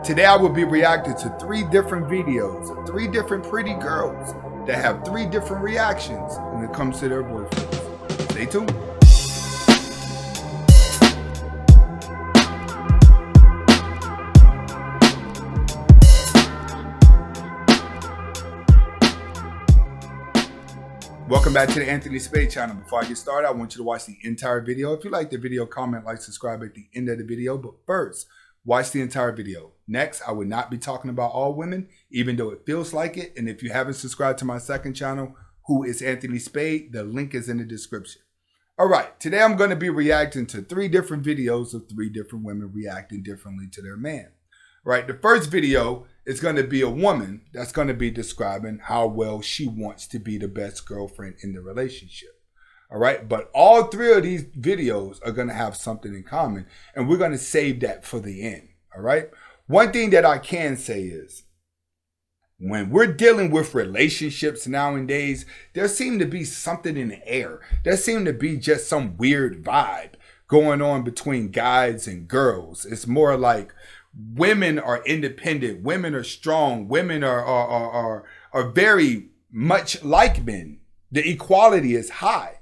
Today I will be reacting to 3 different videos of 3 different pretty girls that have 3 different reactions when it comes to their boyfriends. Stay tuned. Welcome back to the Anthony Spade channel. Before I get started, I want you to watch the entire video. If you like the video, comment, like, subscribe at the end of the video. But first, watch the entire video. Next, I will not be talking about all women, even though it feels like it. And if you haven't subscribed to my second channel, who is Anthony Spade, the link is in the description. All right, today I'm going to be reacting to 3 different videos of 3 different women reacting differently to their man. Right, the first video is going to be a woman that's going to be describing how well she wants to be the best girlfriend in the relationship. All right, but all 3 of these videos are going to have something in common, and we're going to save that for the end. All right, one thing that I can say is when we're dealing with relationships nowadays, there seems to be something in the air. There seems to be just some weird vibe going on between guys and girls. It's more like women are independent, women are strong, women are very much like men. The equality is high.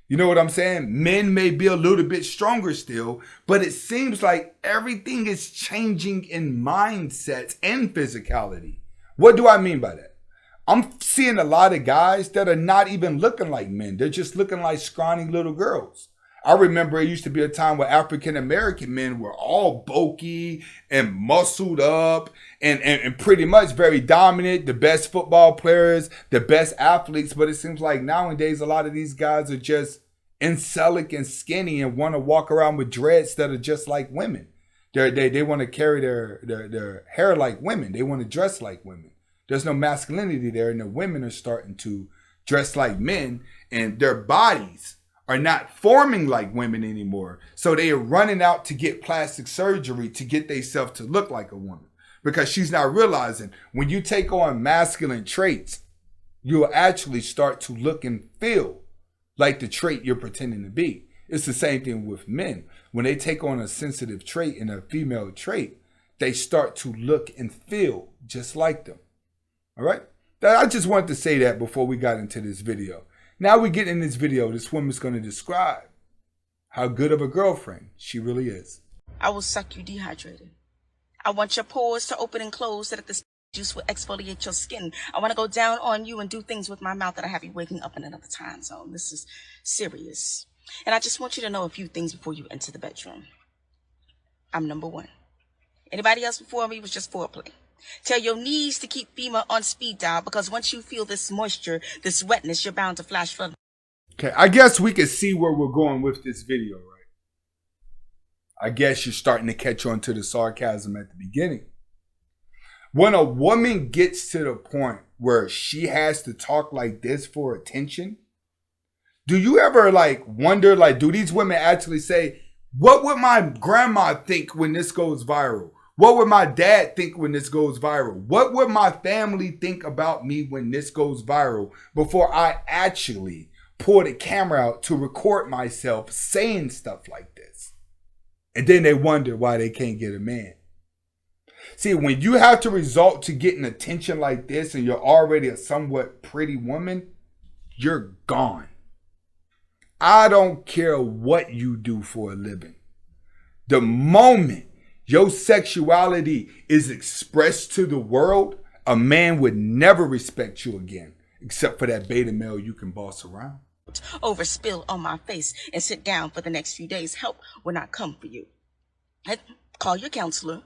You know what I'm saying? Men may be a little bit stronger still, but it seems like everything is changing in mindsets and physicality. What do I mean by that? I'm seeing a lot of guys that are not even looking like men. They're just looking like scrawny little girls. I remember it used to be a time where African-American men were all bulky and muscled up and pretty much very dominant, the best football players, the best athletes. But it seems like nowadays a lot of these guys are just angelic and skinny and want to walk around with dreads that are just like women. They want to carry their hair like women. They want to dress like women. There's no masculinity there, and the women are starting to dress like men, and their bodies are not forming like women anymore. So they are running out to get plastic surgery to get themselves to look like a woman, because she's not realizing when you take on masculine traits, you'll actually start to look and feel like the trait you're pretending to be. It's the same thing with men. When they take on a sensitive trait and a female trait, they start to look and feel just like them. All right? I just wanted to say that before we got into this video. Now we get in this video, this woman's going to describe how good of a girlfriend she really is. I will suck you dehydrated. I want your pores to open and close so that the juice will exfoliate your skin. I want to go down on you and do things with my mouth that I have you waking up in another time zone. This is serious. And I just want you to know a few things before you enter the bedroom. I'm number 1. Anybody else before me was just foreplay. Tell your knees to keep FEMA on speed dial, because once you feel this moisture, this wetness, you're bound to flash flood. Okay, I guess we can see where we're going with this video, right? I guess you're starting to catch on to the sarcasm at the beginning. When a woman gets to the point where she has to talk like this for attention, do you ever wonder, do these women actually say, what would my grandma think when this goes viral? What would my dad think when this goes viral? What would my family think about me when this goes viral, before I actually pull the camera out to record myself saying stuff like this? And then they wonder why they can't get a man. See, when you have to resort to getting attention like this and you're already a somewhat pretty woman, you're gone. I don't care what you do for a living. The moment your sexuality is expressed to the world, a man would never respect you again, except for that beta male you can boss around. Overspill on my face and sit down for the next few days. Help will not come for you. Call your counselor,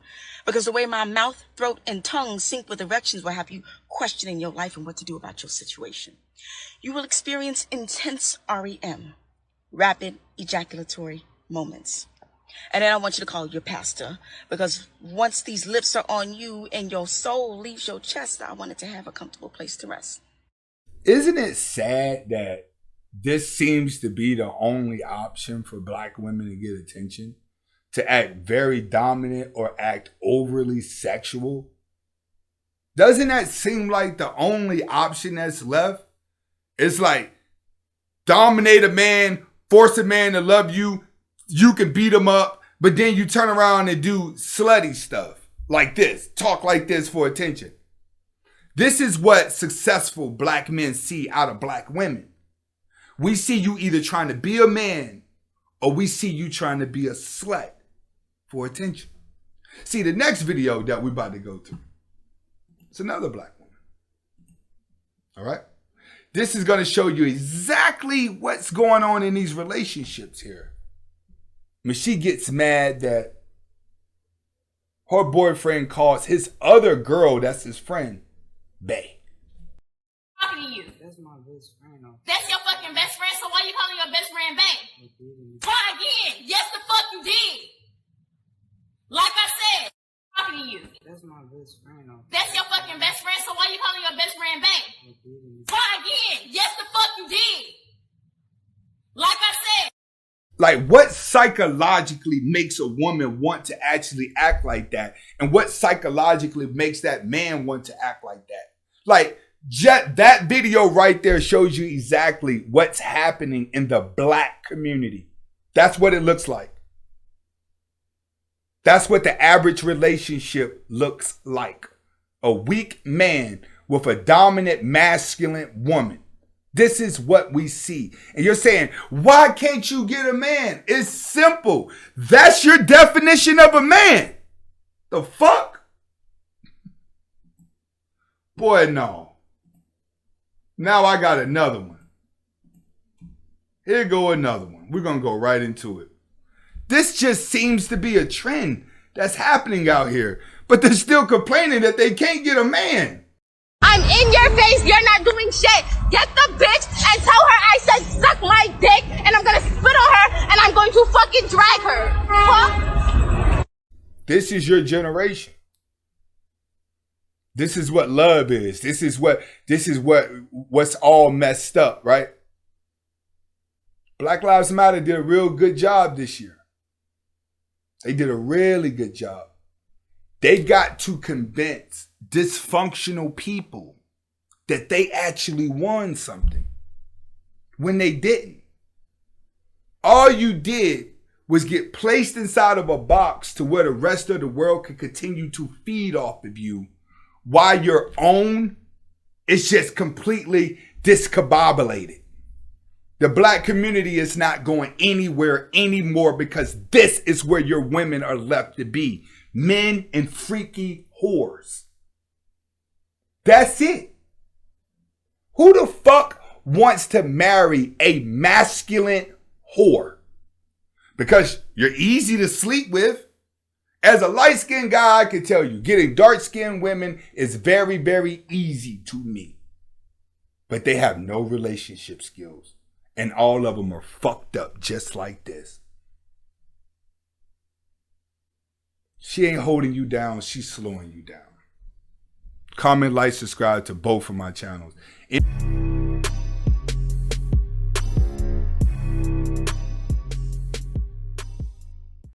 because the way my mouth, throat, and tongue sync with erections will have you questioning your life and what to do about your situation. You will experience intense REM, rapid ejaculatory moments. And then I want you to call your pastor, because once these lips are on you and your soul leaves your chest, I want it to have a comfortable place to rest. Isn't it sad that this seems to be the only option for black women to get attention? To act very dominant or act overly sexual? Doesn't that seem like the only option that's left? It's like, dominate a man, force a man to love you, you can beat him up, but then you turn around and do slutty stuff. like this, talk like this for attention. This is what successful black men see out of black women. We see you either trying to be a man or we see you trying to be a slut for attention. See, the next video that we're about to go to, it's another black woman. All right? This is going to show you exactly what's going on in these relationships here. When she gets mad that her boyfriend calls his other girl, that's his friend, bae. Talking to you. That's my best friend. That's your fucking best friend, so why you calling your best friend bae? Try again. Yes, the fuck you did. Like I said, talking to you. That's my best friend. That's your fucking best friend, so why you calling your best friend bae? Try again. Yes, the fuck you did. Like I said. Like, what psychologically makes a woman want to actually act like that? And what psychologically makes that man want to act like that? Like, that video right there shows you exactly what's happening in the black community. That's what it looks like. That's what the average relationship looks like. A weak man with a dominant masculine woman. This is what we see. And you're saying, why can't you get a man? It's simple. That's your definition of a man. The fuck? Boy, no. Now I got another one. Here go another one. We're going to go right into it. This just seems to be a trend that's happening out here. But they're still complaining that they can't get a man. I'm in your face. You're not doing shit. Get the bitch and tell her I said suck my dick and I'm going to spit on her and I'm going to fucking drag her. Huh? This is your generation. This is what love is. This is what's all messed up, right? Black Lives Matter did a real good job this year. They did a really good job. They got to convince dysfunctional people that they actually won something when they didn't. All you did was get placed inside of a box to where the rest of the world could continue to feed off of you while your own is just completely discombobulated. The black community is not going anywhere anymore because this is where your women are left to be. Men and freaky whores. That's it. Who the fuck wants to marry a masculine whore? Because you're easy to sleep with. As a light-skinned guy, I can tell you, getting dark-skinned women is very, very easy to me. But they have no relationship skills. And all of them are fucked up just like this. She ain't holding you down. She's slowing you down. Comment, like, subscribe to both of my channels.